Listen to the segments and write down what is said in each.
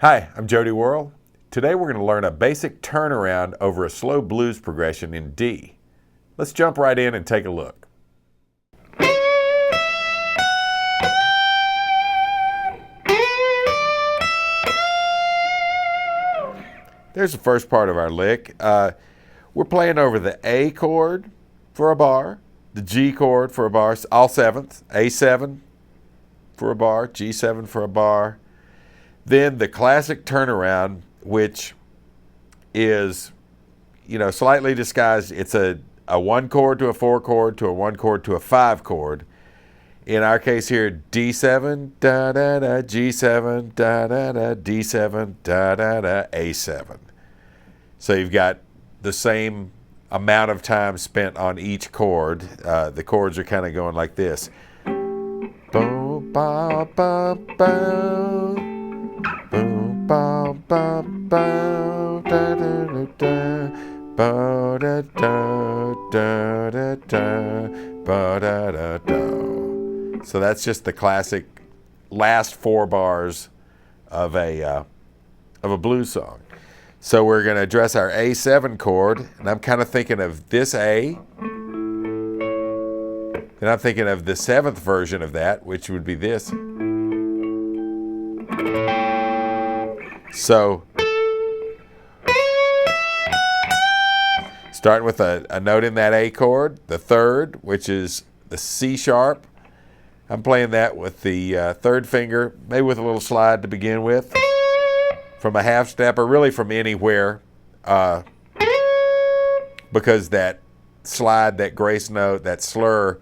Hi, I'm Jody Worrell. Today we're going to learn a basic turnaround over a slow blues progression in D. Let's jump right in and take a look. There's the first part of our lick. We're playing over the A chord for a bar, the G chord for a bar, all sevenths, A7 for a bar, G7 for a bar. Then the classic turnaround, which is, slightly disguised. It's a 1 chord to a 4 chord to a 1 chord to a 5 chord. In our case here, D7, da da da, G7, da da da, D7, da da da, A7. So you've got the same amount of time spent on each chord. The chords are kind of going like this. Boom, ba, ba, ba. Boom, ba, ba, ba, da, da, da, ba, da, da, da, da, da, ba, da, da, da. So that's just the classic last 4 bars of a blues song. So we're going to address our A7 chord, and I'm kind of thinking of this A, and I'm thinking of the 7th version of that, which would be this. So, starting with a note in that A chord, the 3rd, which is the C sharp. I'm playing that with the 3rd finger, maybe with a little slide to begin with, from a half step, or really from anywhere, because that slide, that grace note, that slur,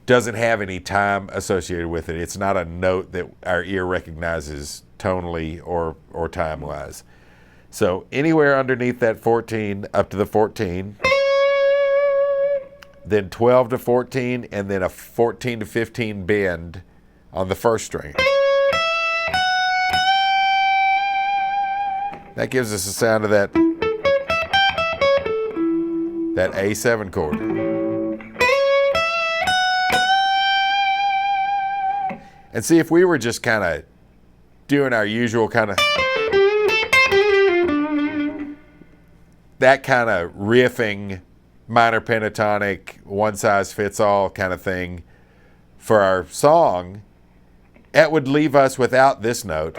doesn't have any time associated with it. It's not a note that our ear recognizes tonally or time-wise. So anywhere underneath that 14 up to the 14, then 12 to 14, and then a 14 to 15 bend on the 1st string. That gives us the sound of that A7 chord. And see, if we were just kind of doing our usual kind of, that kind of riffing, minor pentatonic, one-size-fits-all kind of thing for our song, that would leave us without this note,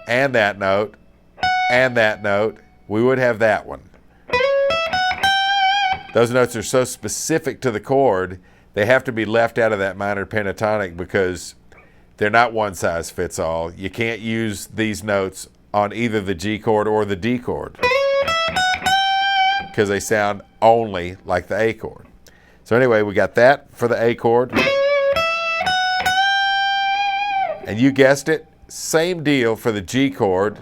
and that note, and that note. We would have that one. Those notes are so specific to the chord, they have to be left out of that minor pentatonic because they're not one size fits all. You can't use these notes on either the G chord or the D chord because they sound only like the A chord. So anyway, we got that for the A chord. And you guessed it, same deal for the G chord.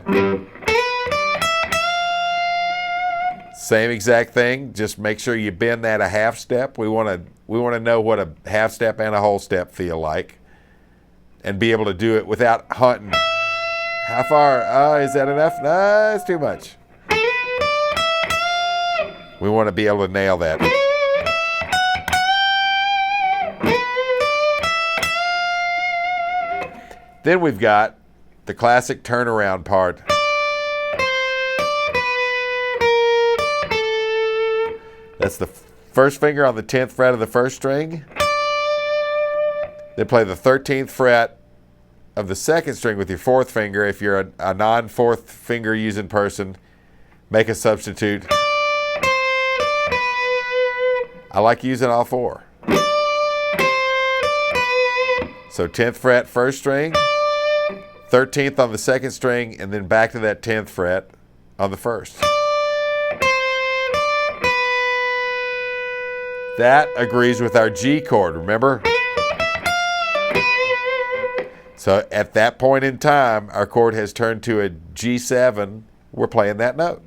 Same exact thing, just make sure you bend that a half step. We want to know what a half step and a whole step feel like and be able to do it without hunting. How far? Is that enough? No, it's too much. We want to be able to nail that. Then we've got the classic turnaround part. That's the 1st finger on the 10th fret of the 1st string. Then play the 13th fret of the 2nd string with your 4th finger. If you're a non-4th finger using person, make a substitute. I like using all 4. So 10th fret 1st string, 13th on the 2nd string, and then back to that 10th fret on the 1st. That agrees with our G chord, remember? So at that point in time, our chord has turned to a G7. We're playing that note.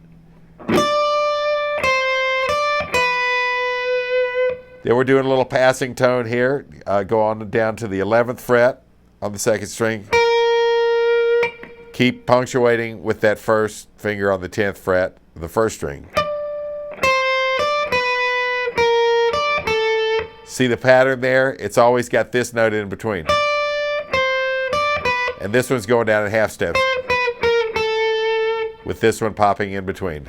Then we're doing a little passing tone here. Go on down to the 11th fret on the 2nd string. Keep punctuating with that 1st finger on the 10th fret of the 1st string. See the pattern there? It's always got this note in between. And this one's going down in half steps, with this one popping in between.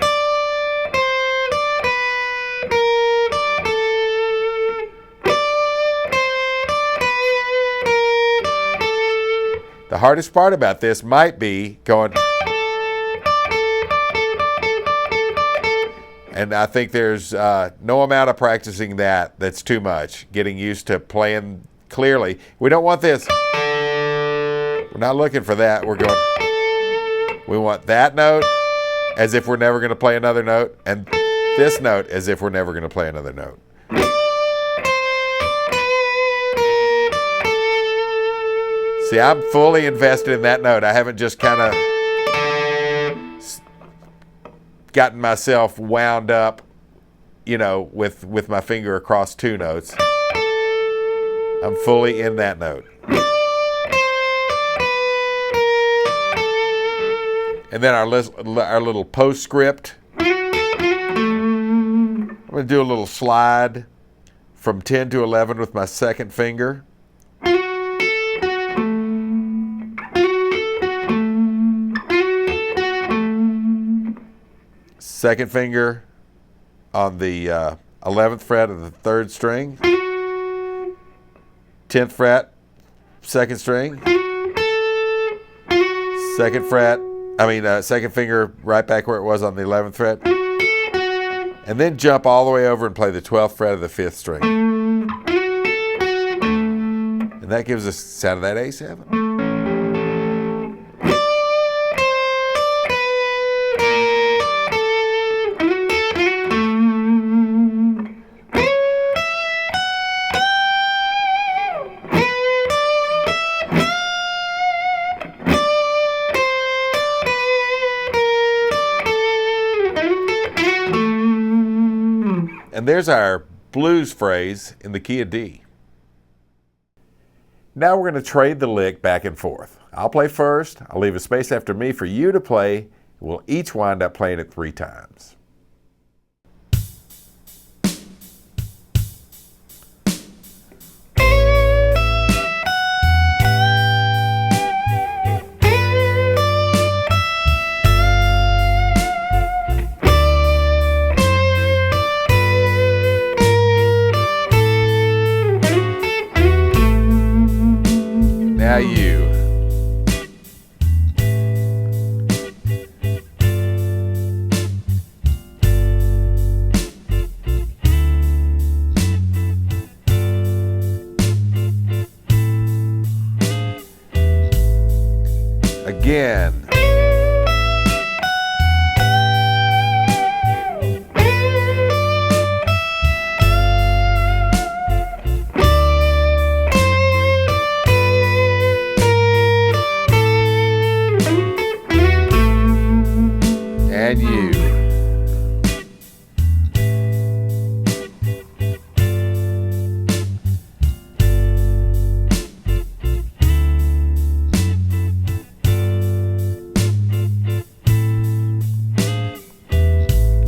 The hardest part about this might be going, and I think there's no amount of practicing that's too much. Getting used to playing clearly. We don't want this. We're not looking for that. We want that note as if we're never going to play another note, and this note as if we're never going to play another note. See, I'm fully invested in that note. I haven't just kind of gotten myself wound up, with my finger across two notes. I'm fully in that note. And then our little postscript. I'm going to do a little slide from 10 to 11 with my second finger. Second finger on the 11th fret of the 3rd string. 10th fret, 2nd string. Second finger right back where it was on the 11th fret. And then jump all the way over and play the 12th fret of the 5th string. And that gives us the sound of that A7. And there's our blues phrase in the key of D. Now we're going to trade the lick back and forth. I'll play first. I'll leave a space after me for you to play. We'll each wind up playing it 3 times. Now you. Again. And you.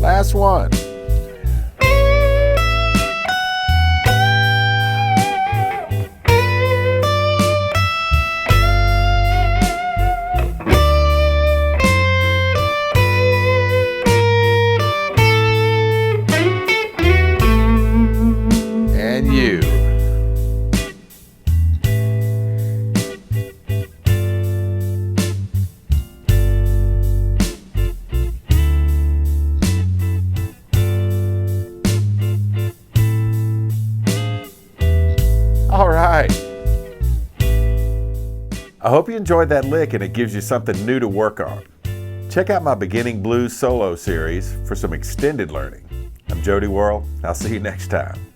Last one. And you. All right. I hope you enjoyed that lick and it gives you something new to work on. Check out my Beginning Blues solo series for some extended learning. I'm Jody Worrell. I'll see you next time.